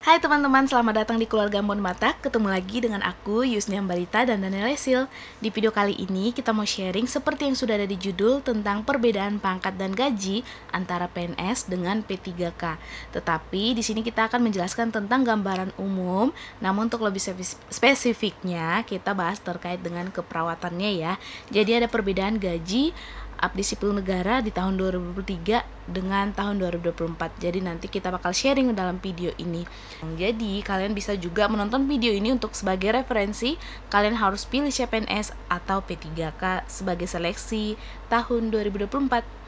Hai teman-teman, selamat datang di Keluarga Embun Mata. Ketemu lagi dengan aku, Yusnia Mbarita dan Daniel Esil. Di video kali ini kita mau sharing seperti yang sudah ada di judul tentang perbedaan pangkat dan gaji antara PNS dengan P3K. Tetapi di sini kita akan menjelaskan tentang gambaran umum, namun untuk lebih spesifiknya kita bahas terkait dengan keperawatannya ya. Jadi ada perbedaan gaji Abdi Sipil Negara di tahun 2023 dengan tahun 2024. Jadi nanti kita bakal sharing dalam video ini. Jadi kalian bisa juga menonton video ini untuk sebagai referensi. Kalian harus pilih CPNS atau P3K sebagai seleksi tahun 2024.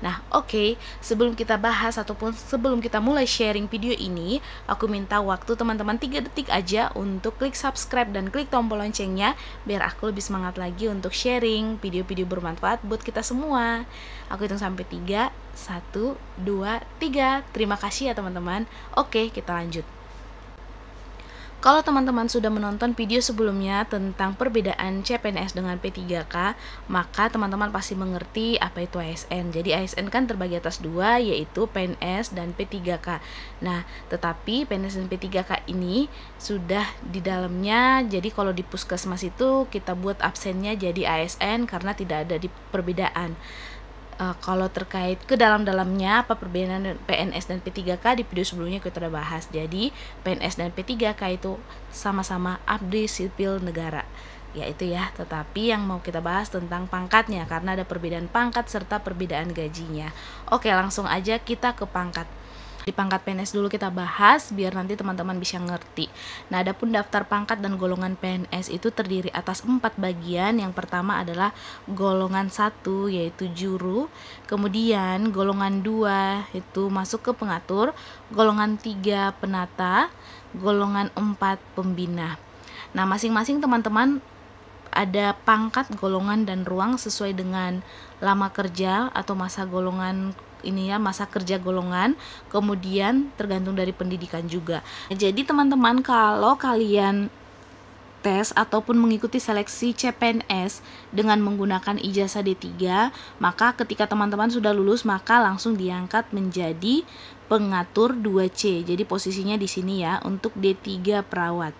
Nah, oke, sebelum kita bahas ataupun sebelum kita mulai sharing video ini, aku minta waktu teman-teman 3 detik aja untuk klik subscribe dan klik tombol loncengnya biar aku lebih semangat lagi untuk sharing video-video bermanfaat buat kita semua. Aku hitung sampai 3, 1, 2, 3. Terima kasih ya teman-teman. Oke, kita lanjut. Kalau teman-teman sudah menonton video sebelumnya tentang perbedaan CPNS dengan P3K, maka teman-teman pasti mengerti apa itu ASN. Jadi ASN kan terbagi atas dua, yaitu PNS dan P3K. Nah, tetapi PNS dan P3K ini sudah di dalamnya, jadi kalau di puskesmas itu kita buat absennya jadi ASN karena tidak ada di perbedaan. Kalau terkait ke dalam-dalamnya apa perbedaan PNS dan P3K di video sebelumnya kita udah bahas. Jadi PNS dan P3K itu sama-sama abdi sipil negara, yaitu ya. Tetapi yang mau kita bahas tentang pangkatnya karena ada perbedaan pangkat serta perbedaan gajinya. Oke, langsung aja kita ke pangkat. Di pangkat PNS dulu kita bahas biar nanti teman-teman bisa ngerti. Nah, adapun daftar pangkat dan golongan PNS itu terdiri atas 4 bagian. Yang pertama adalah golongan 1 yaitu juru, kemudian golongan 2 itu masuk ke pengatur, golongan 3 penata, golongan 4 pembina. Nah, masing-masing teman-teman ada pangkat, golongan, dan ruang sesuai dengan lama kerja atau masa golongan ini ya, masa kerja golongan, kemudian tergantung dari pendidikan juga. Jadi teman-teman, kalau kalian tes ataupun mengikuti seleksi CPNS dengan menggunakan ijazah D3, maka ketika teman-teman sudah lulus maka langsung diangkat menjadi pengatur 2C. Jadi posisinya di sini ya, untuk D3 perawat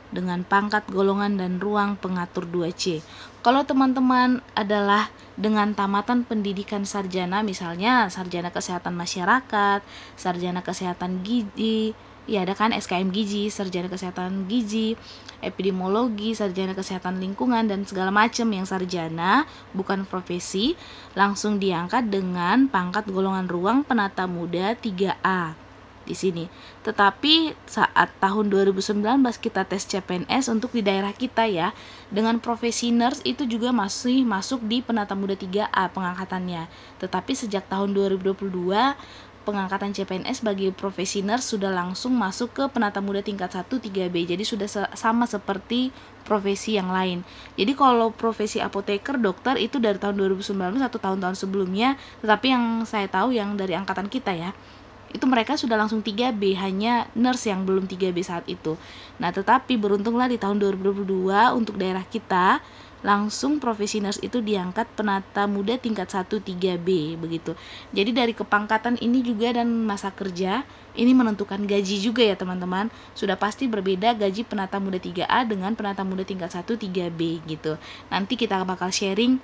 dengan pangkat, golongan, dan ruang pengatur 2C. Kalau teman-teman adalah dengan tamatan pendidikan sarjana, misalnya sarjana kesehatan masyarakat, sarjana kesehatan gizi, ya ada kan SKM gizi, sarjana kesehatan gizi, epidemiologi, sarjana kesehatan lingkungan, dan segala macam yang sarjana bukan profesi, langsung diangkat dengan pangkat golongan ruang penata muda 3A di sini. Tetapi saat tahun 2019 kita tes CPNS untuk di daerah kita ya, dengan profesi nurse itu juga masih masuk di penata muda 3A pengangkatannya. Tetapi sejak tahun 2022 pengangkatan CPNS bagi profesi nurse sudah langsung masuk ke penata muda tingkat 1 3B. Jadi sudah sama seperti profesi yang lain. Jadi kalau profesi apoteker, dokter itu dari tahun 2019 atau tahun-tahun sebelumnya, tetapi yang saya tahu yang dari angkatan kita ya, itu mereka sudah langsung 3B, hanya nurse yang belum 3B saat itu. Nah, tetapi beruntunglah di tahun 2022 untuk daerah kita langsung profesi nurse itu diangkat penata muda tingkat 1 3B begitu. Jadi dari kepangkatan ini juga dan masa kerja ini menentukan gaji juga ya teman-teman. Sudah pasti berbeda gaji penata muda 3A dengan penata muda tingkat 1 3B gitu. Nanti kita bakal sharing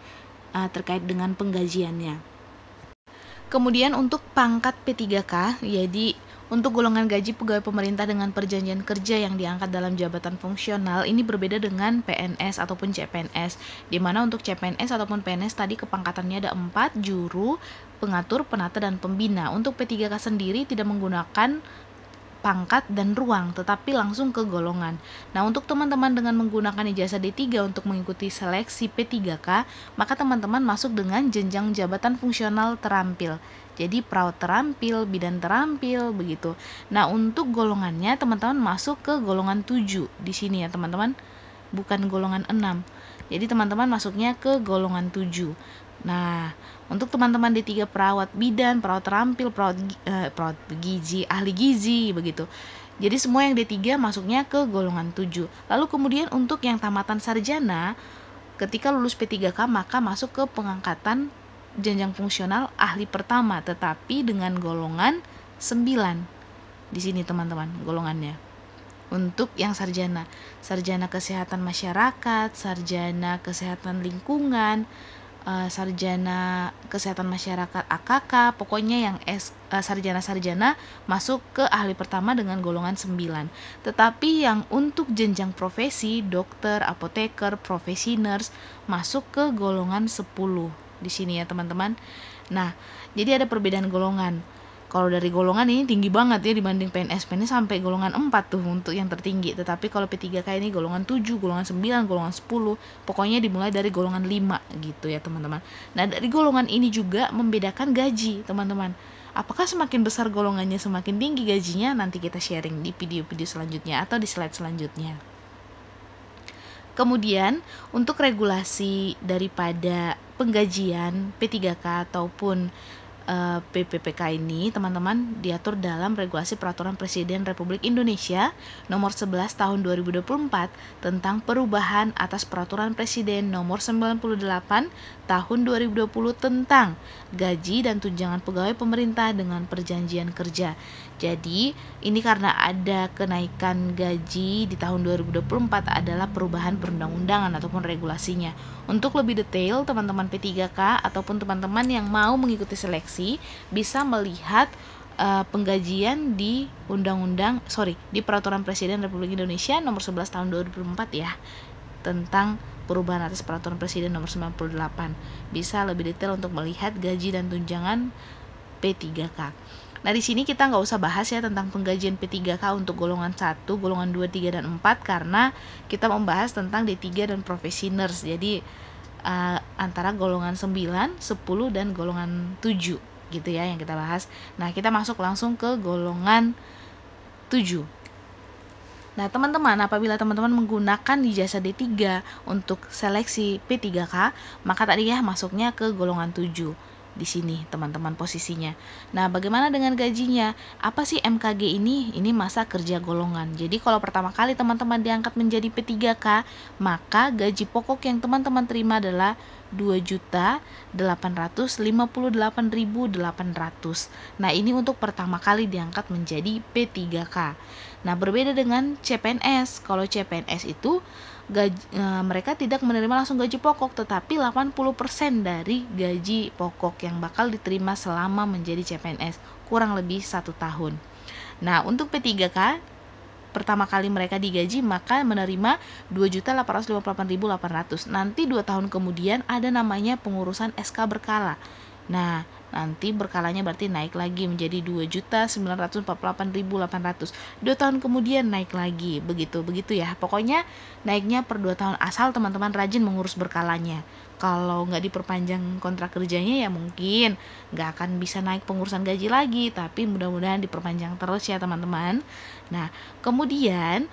terkait dengan penggajiannya. Kemudian untuk pangkat P3K, jadi untuk golongan gaji pegawai pemerintah dengan perjanjian kerja yang diangkat dalam jabatan fungsional ini berbeda dengan PNS ataupun CPNS. Di mana untuk CPNS ataupun PNS tadi kepangkatannya ada 4, juru, pengatur, penata, dan pembina. Untuk P3K sendiri tidak menggunakan pangkat dan ruang, tetapi langsung ke golongan. Nah, untuk teman-teman dengan menggunakan ijazah D3 untuk mengikuti seleksi P3K, maka teman-teman masuk dengan jenjang jabatan fungsional terampil. Jadi perawat terampil, bidan terampil, begitu. Nah, untuk golongannya teman-teman masuk ke golongan 7 di sini ya, teman-teman. Bukan golongan 6. Jadi teman-teman masuknya ke golongan 7. Nah, untuk teman-teman D3 perawat bidan, perawat terampil, perawat gizi, ahli gizi begitu. Jadi semua yang D3 masuknya ke golongan 7. Lalu kemudian untuk yang tamatan sarjana, ketika lulus P3K maka masuk ke pengangkatan jenjang fungsional ahli pertama tetapi dengan golongan 9. Di sini teman-teman golongannya. Untuk yang sarjana kesehatan masyarakat, sarjana kesehatan lingkungan, sarjana kesehatan masyarakat AKK, pokoknya yang sarjana-sarjana masuk ke ahli pertama dengan golongan 9. Tetapi yang untuk jenjang profesi, dokter, apoteker, profesi nurse masuk ke golongan 10 di sini ya teman-teman. Nah, jadi ada perbedaan golongan. Kalau dari golongan ini tinggi banget ya dibanding PNS. PNS sampai golongan 4 tuh untuk yang tertinggi. Tetapi kalau P3K ini golongan 7, golongan 9, golongan 10. Pokoknya dimulai dari golongan 5 gitu ya teman-teman. Nah, dari golongan ini juga membedakan gaji teman-teman. Apakah semakin besar golongannya semakin tinggi gajinya? Nanti kita sharing di video-video selanjutnya atau di slide selanjutnya. Kemudian untuk regulasi daripada penggajian P3K ataupun PPPK ini teman-teman diatur dalam Regulasi Peraturan Presiden Republik Indonesia Nomor 11 Tahun 2024 tentang perubahan atas Peraturan Presiden Nomor 98 Tahun 2020 tentang gaji dan tunjangan pegawai pemerintah dengan perjanjian kerja. Jadi ini karena ada kenaikan gaji di tahun 2024 adalah perubahan perundang-undangan ataupun regulasinya. Untuk lebih detail teman-teman P3K ataupun teman-teman yang mau mengikuti seleksi bisa melihat penggajian di di Peraturan Presiden Republik Indonesia Nomor 11 Tahun 2004 ya, tentang perubahan atas Peraturan Presiden Nomor 98. Bisa lebih detail untuk melihat gaji dan tunjangan P3K. Nah, di sini kita nggak usah bahas ya tentang penggajian P3K untuk golongan 1, golongan 2, 3, dan 4 karena kita membahas tentang D3 dan profesi nurse. Jadi antara golongan 9, 10, dan golongan 7 gitu ya yang kita bahas. Nah, kita masuk langsung ke golongan 7. Nah, teman-teman, apabila teman-teman menggunakan ijazah D3 untuk seleksi P3K, maka tadi ya masuknya ke golongan 7. Di sini teman-teman posisinya. Nah, bagaimana dengan gajinya? Apa sih MKG ini? Ini masa kerja golongan. Jadi kalau pertama kali teman-teman diangkat menjadi P3K, maka gaji pokok yang teman-teman terima adalah 2.858.800. Nah, ini untuk pertama kali diangkat menjadi P3K. Nah, berbeda dengan CPNS. Kalau CPNS itu mereka tidak menerima langsung gaji pokok, tetapi 80% dari gaji pokok yang bakal diterima selama menjadi CPNS, kurang lebih 1 tahun. Nah, untuk P3K pertama kali mereka digaji maka menerima 2.858.800. Nanti 2 tahun kemudian ada namanya pengurusan SK berkala. Nah, nanti berkalanya berarti naik lagi menjadi 2.948.800. 2 tahun kemudian naik lagi, begitu ya. Pokoknya naiknya per 2 tahun, asal teman-teman rajin mengurus berkalanya. Kalau nggak diperpanjang kontrak kerjanya ya mungkin nggak akan bisa naik pengurusan gaji lagi, tapi mudah-mudahan diperpanjang terus ya teman-teman. Nah, kemudian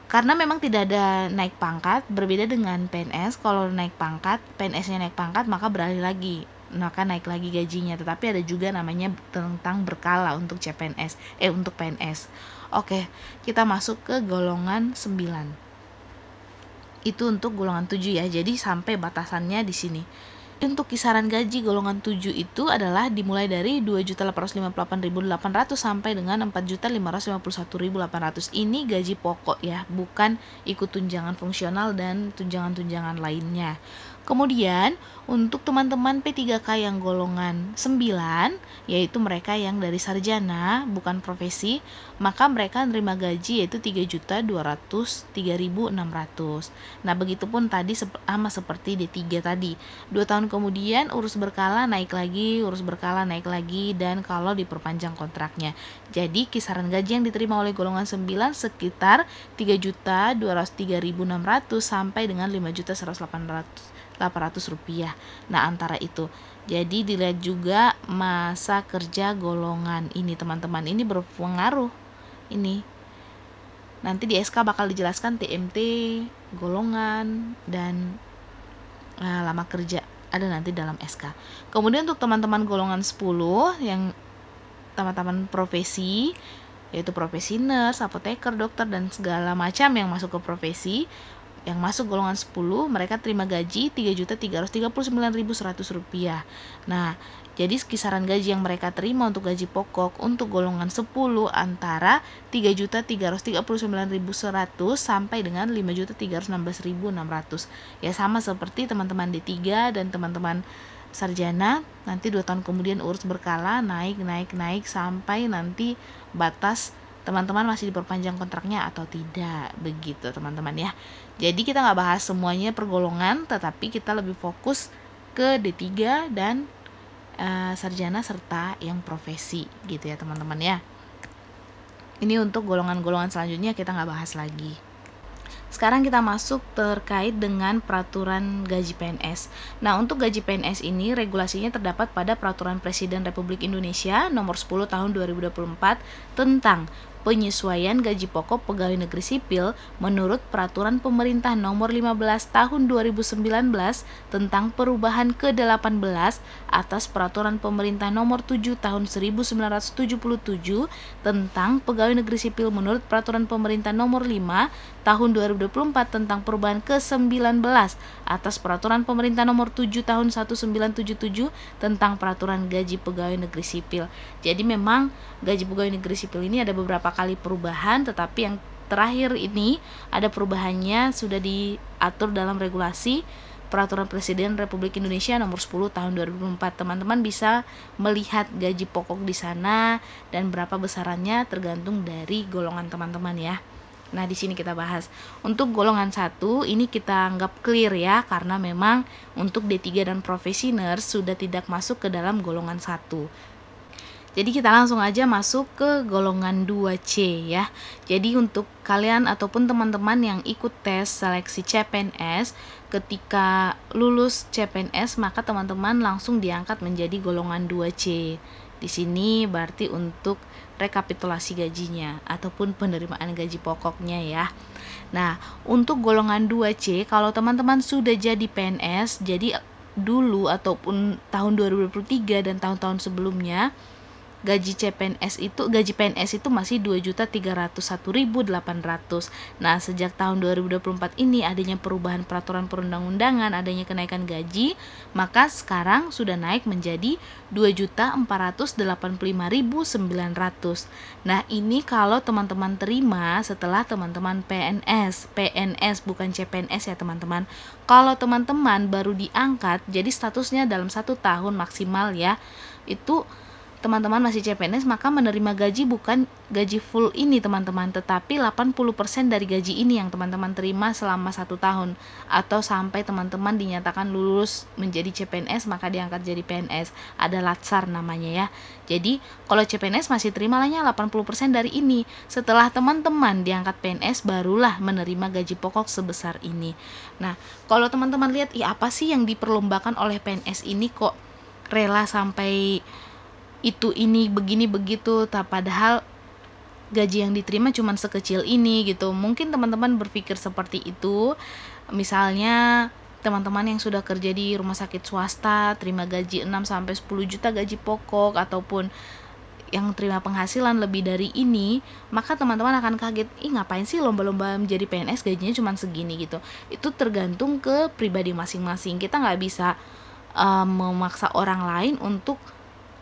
karena memang tidak ada naik pangkat, berbeda dengan PNS. Kalau naik pangkat, PNS-nya naik pangkat maka beralih lagi, maka naik lagi gajinya. Tetapi ada juga namanya tentang berkala untuk untuk PNS. Oke, kita masuk ke golongan 9. Itu untuk golongan 7 ya. Jadi sampai batasannya di sini. Untuk kisaran gaji golongan 7 itu adalah dimulai dari 2.858.800 sampai dengan 4.551.800. Ini gaji pokok ya, bukan ikut tunjangan fungsional dan tunjangan-tunjangan lainnya. Kemudian untuk teman-teman P3K yang golongan 9, yaitu mereka yang dari sarjana bukan profesi, maka mereka menerima gaji yaitu 3.203.600. Nah, begitupun tadi sama seperti D3 tadi. 2 tahun kemudian urus berkala naik lagi, dan kalau diperpanjang kontraknya. Jadi kisaran gaji yang diterima oleh golongan 9 sekitar 3.203.600 sampai dengan 5.108.800 rupiah. Nah, antara itu. Jadi dilihat juga masa kerja golongan ini teman-teman. Ini berpengaruh. Ini nanti di SK bakal dijelaskan TMT, golongan, dan lama kerja ada nanti dalam SK. Kemudian untuk teman-teman golongan 10 yang teman-teman profesi, yaitu profesi nurse, apoteker, dokter, dan segala macam yang masuk ke profesi, yang masuk golongan 10, mereka terima gaji 3.339.100 rupiah. Nah, Jadi kisaran gaji yang mereka terima untuk gaji pokok untuk golongan 10 antara 3.339.100 sampai dengan 5.316.600. Ya sama seperti teman-teman D3 dan teman-teman sarjana, nanti 2 tahun kemudian urus berkala naik sampai nanti batas teman-teman masih diperpanjang kontraknya atau tidak, begitu teman-teman ya. Jadi kita nggak bahas semuanya pergolongan, tetapi kita lebih fokus ke D3 dan sarjana serta yang profesi gitu ya teman-teman ya. Ini untuk golongan-golongan selanjutnya kita nggak bahas lagi. Sekarang kita masuk terkait dengan peraturan gaji PNS. Nah, untuk gaji PNS ini regulasinya terdapat pada Peraturan Presiden Republik Indonesia Nomor 10 Tahun 2024 tentang penyesuaian gaji pokok pegawai negeri sipil menurut Peraturan Pemerintah Nomor 15 Tahun 2019 tentang perubahan ke-18 atas Peraturan Pemerintah Nomor 7 Tahun 1977 tentang pegawai negeri sipil menurut Peraturan Pemerintah Nomor 5 Tahun 2024 tentang perubahan ke-19 atas Peraturan Pemerintah Nomor 7 Tahun 1977 tentang Peraturan Gaji Pegawai Negeri Sipil. Jadi memang gaji pegawai negeri sipil ini ada beberapa kali perubahan, tetapi yang terakhir ini ada perubahannya sudah diatur dalam regulasi Peraturan Presiden Republik Indonesia Nomor 10 Tahun 2004. Teman-teman bisa melihat gaji pokok di sana dan berapa besarannya tergantung dari golongan teman-teman ya. Nah, di sini kita bahas. Untuk golongan 1 ini kita anggap clear ya, karena memang untuk D3 dan profesi nurse sudah tidak masuk ke dalam golongan 1. Jadi kita langsung aja masuk ke golongan 2C ya. Jadi untuk kalian ataupun teman-teman yang ikut tes seleksi CPNS, ketika lulus CPNS maka teman-teman langsung diangkat menjadi golongan 2C. Di sini berarti untuk rekapitulasi gajinya ataupun penerimaan gaji pokoknya ya. Nah, untuk golongan 2C kalau teman-teman sudah jadi PNS, jadi dulu ataupun tahun 2023 dan tahun-tahun sebelumnya gaji PNS itu masih 2.301.800. Nah, sejak tahun 2024 ini adanya perubahan peraturan perundang-undangan, adanya kenaikan gaji, maka sekarang sudah naik menjadi 2.485.900. Nah, ini kalau teman-teman terima setelah teman-teman PNS bukan CPNS ya teman-teman. Kalau teman-teman baru diangkat, jadi statusnya dalam 1 tahun maksimal ya, itu teman-teman masih CPNS maka menerima gaji bukan gaji full ini teman-teman, tetapi 80% dari gaji ini yang teman-teman terima selama 1 tahun, atau sampai teman-teman dinyatakan lulus menjadi CPNS maka diangkat jadi PNS, ada latsar namanya ya. Jadi kalau CPNS masih terima lahnya 80% dari ini, setelah teman-teman diangkat PNS barulah menerima gaji pokok sebesar ini. Nah, kalau teman-teman lihat apa sih yang diperlombakan oleh PNS ini kok rela sampai ini begini begitu, padahal gaji yang diterima cuma sekecil ini gitu. Mungkin teman-teman berpikir seperti itu. Misalnya teman-teman yang sudah kerja di rumah sakit swasta terima gaji 6-10 juta gaji pokok, ataupun yang terima penghasilan lebih dari ini, maka teman-teman akan kaget, ngapain sih lomba-lomba menjadi PNS gajinya cuma segini gitu. Itu tergantung ke pribadi masing-masing. Kita nggak bisa memaksa orang lain untuk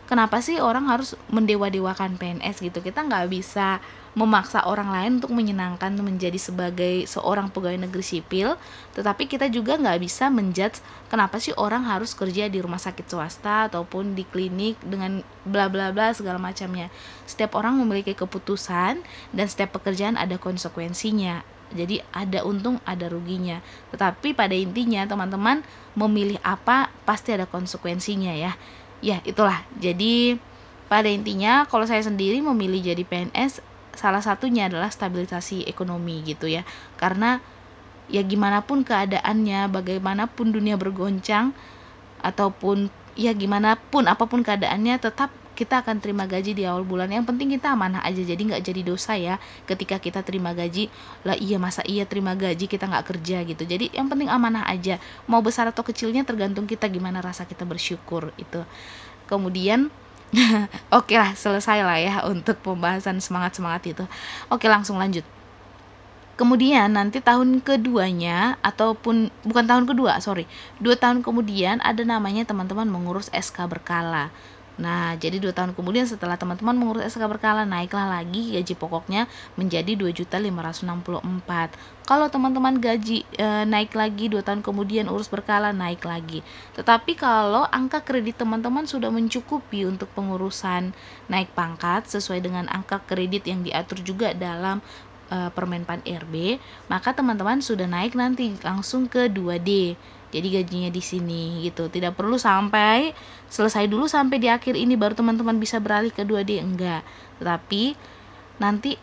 kenapa sih orang harus mendewa-dewakan PNS gitu. Kita nggak bisa memaksa orang lain untuk menyenangkan menjadi sebagai seorang pegawai negeri sipil, tetapi kita juga nggak bisa menjudge kenapa sih orang harus kerja di rumah sakit swasta ataupun di klinik dengan bla bla bla segala macamnya. Setiap orang memiliki keputusan dan setiap pekerjaan ada konsekuensinya. Jadi ada untung ada ruginya, tetapi pada intinya teman-teman memilih apa pasti ada konsekuensinya ya. Ya itulah, jadi pada intinya kalau saya sendiri memilih jadi PNS, salah satunya adalah stabilisasi ekonomi gitu ya. Karena ya gimana pun keadaannya, bagaimanapun dunia bergoncang, ataupun ya gimana pun apapun keadaannya, tetap kita akan terima gaji di awal bulan. Yang penting kita amanah aja, jadi nggak jadi dosa ya ketika kita terima gaji. Lah iya, masa iya terima gaji kita nggak kerja gitu. Jadi yang penting amanah aja, mau besar atau kecilnya tergantung kita gimana rasa kita bersyukur itu. Kemudian oke lah, selesai lah ya untuk pembahasan semangat itu. Oke, langsung lanjut. Kemudian nanti tahun keduanya, ataupun bukan tahun kedua, 2 tahun kemudian ada namanya teman-teman mengurus SK berkala. Nah, jadi 2 tahun kemudian setelah teman-teman mengurus SK berkala, naiklah lagi gaji pokoknya menjadi 2.564. Kalau teman-teman gaji naik lagi 2 tahun kemudian urus berkala, naik lagi. Tetapi kalau angka kredit teman-teman sudah mencukupi untuk pengurusan naik pangkat sesuai dengan angka kredit yang diatur juga dalam Permenpan RB, maka teman-teman sudah naik nanti langsung ke 2D. Jadi gajinya di sini gitu. Tidak perlu sampai selesai dulu sampai di akhir ini baru teman-teman bisa beralih ke 2D, enggak. Tetapi nanti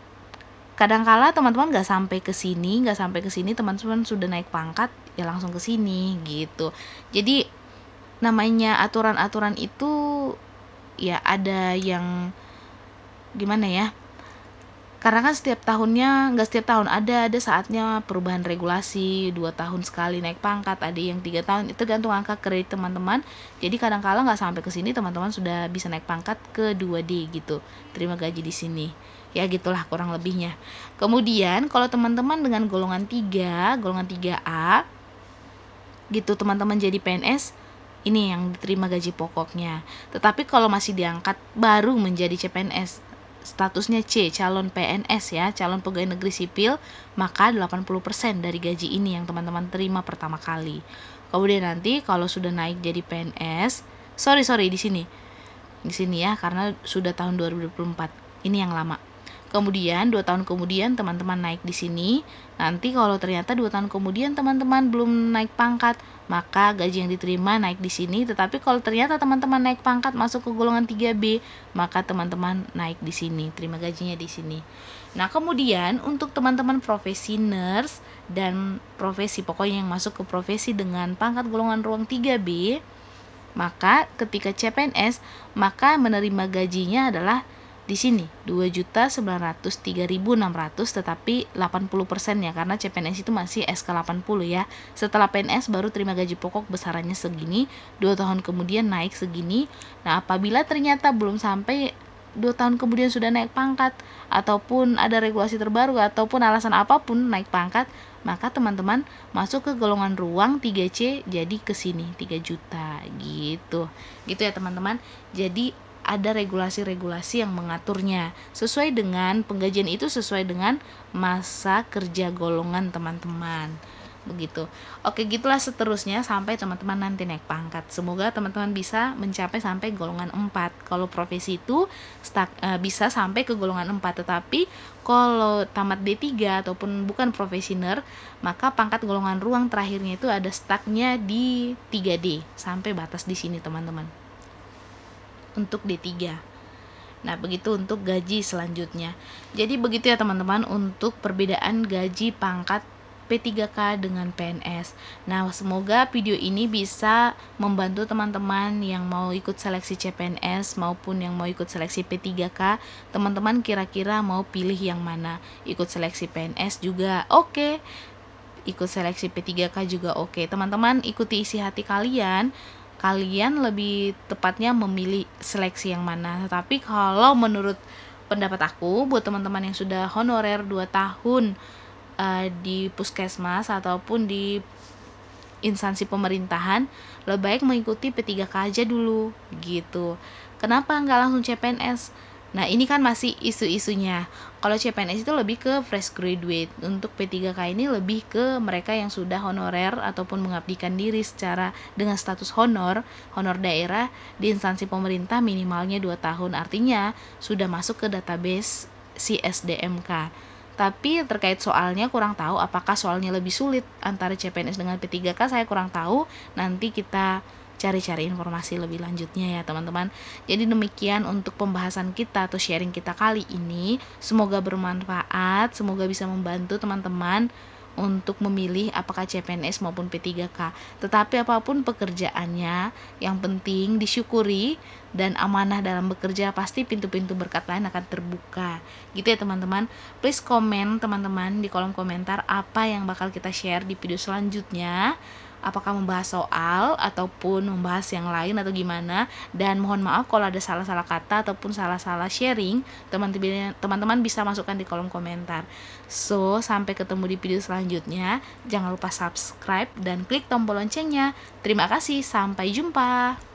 kadangkala teman-teman nggak sampai ke sini teman-teman sudah naik pangkat ya langsung ke sini gitu. Jadi namanya aturan-aturan itu ya ada yang gimana ya? Karena kan setiap tahunnya, nggak setiap tahun, ada saatnya perubahan regulasi, 2 tahun sekali naik pangkat, ada yang 3 tahun, itu tergantung angka kredit teman-teman. Jadi kadang-kala nggak sampai ke sini teman-teman sudah bisa naik pangkat ke 2D gitu, terima gaji di sini. Ya gitulah kurang lebihnya. Kemudian kalau teman-teman dengan golongan 3A gitu, teman-teman jadi PNS, ini yang diterima gaji pokoknya. Tetapi kalau masih diangkat baru menjadi CPNS, statusnya C, calon PNS ya, calon pegawai negeri sipil, maka 80% dari gaji ini yang teman-teman terima pertama kali. Kemudian nanti kalau sudah naik jadi PNS, di sini ya, karena sudah tahun 2024, ini yang lama. Kemudian 2 tahun kemudian teman-teman naik di sini. Nanti kalau ternyata 2 tahun kemudian teman-teman belum naik pangkat, maka gaji yang diterima naik di sini. Tetapi kalau ternyata teman-teman naik pangkat masuk ke golongan 3B, maka teman-teman naik di sini, terima gajinya di sini. Nah, kemudian untuk teman-teman profesi nurse dan profesi pokoknya yang masuk ke profesi dengan pangkat golongan ruang 3B, maka ketika CPNS, maka menerima gajinya adalah di sini 2.903.600, tetapi 80% ya, karena CPNS itu masih SK 80 ya. Setelah PNS baru terima gaji pokok besarannya segini, 2 tahun kemudian naik segini. Nah, apabila ternyata belum sampai 2 tahun kemudian sudah naik pangkat, ataupun ada regulasi terbaru, ataupun alasan apapun naik pangkat, maka teman-teman masuk ke golongan ruang 3C, jadi ke sini 3 juta gitu. Gitu ya teman-teman. Jadi ada regulasi-regulasi yang mengaturnya sesuai dengan penggajian itu, sesuai dengan masa kerja golongan teman-teman begitu. Oke, gitulah seterusnya sampai teman-teman nanti naik pangkat. Semoga teman-teman bisa mencapai sampai golongan 4. Kalau profesi itu bisa sampai ke golongan 4, tetapi kalau tamat D3 ataupun bukan profesioner, maka pangkat golongan ruang terakhirnya itu ada stucknya di 3D sampai batas di sini teman-teman untuk D3. Nah, begitu untuk gaji selanjutnya. Jadi begitu ya teman-teman untuk perbedaan gaji pangkat P3K dengan PNS. Nah, semoga video ini bisa membantu teman-teman yang mau ikut seleksi CPNS maupun yang mau ikut seleksi P3K. Teman-teman kira-kira mau pilih yang mana? Ikut seleksi PNS juga oke. Ikut seleksi P3K juga oke. Teman-teman ikuti isi hati kalian lebih tepatnya memilih seleksi yang mana. Tapi kalau menurut pendapat aku, buat teman-teman yang sudah honorer 2 tahun di puskesmas ataupun di instansi pemerintahan, lebih baik mengikuti P3K aja dulu gitu. Kenapa nggak langsung CPNS? Nah, ini kan masih isu-isunya. Kalau CPNS itu lebih ke fresh graduate. Untuk P3K ini lebih ke mereka yang sudah honorer ataupun mengabdikan diri secara dengan status honor daerah di instansi pemerintah minimalnya 2 tahun. Artinya sudah masuk ke database si SDMK. Tapi terkait soalnya kurang tahu apakah soalnya lebih sulit antara CPNS dengan P3K, saya kurang tahu. Nanti kita cari-cari informasi lebih lanjutnya ya teman-teman. Jadi demikian untuk pembahasan kita atau sharing kita kali ini. Semoga bermanfaat, semoga bisa membantu teman-teman untuk memilih apakah CPNS maupun P3K. Tetapi apapun pekerjaannya, yang penting disyukuri dan amanah dalam bekerja, pasti pintu-pintu berkat lain akan terbuka. Gitu ya teman-teman. Please komen teman-teman di kolom komentar apa yang bakal kita share di video selanjutnya. apakah membahas soal ataupun membahas yang lain atau gimana. Dan mohon maaf kalau ada salah-salah kata ataupun salah-salah sharing, teman-teman bisa masukkan di kolom komentar. So, sampai ketemu di video selanjutnya. Jangan lupa subscribe dan klik tombol loncengnya. Terima kasih, sampai jumpa.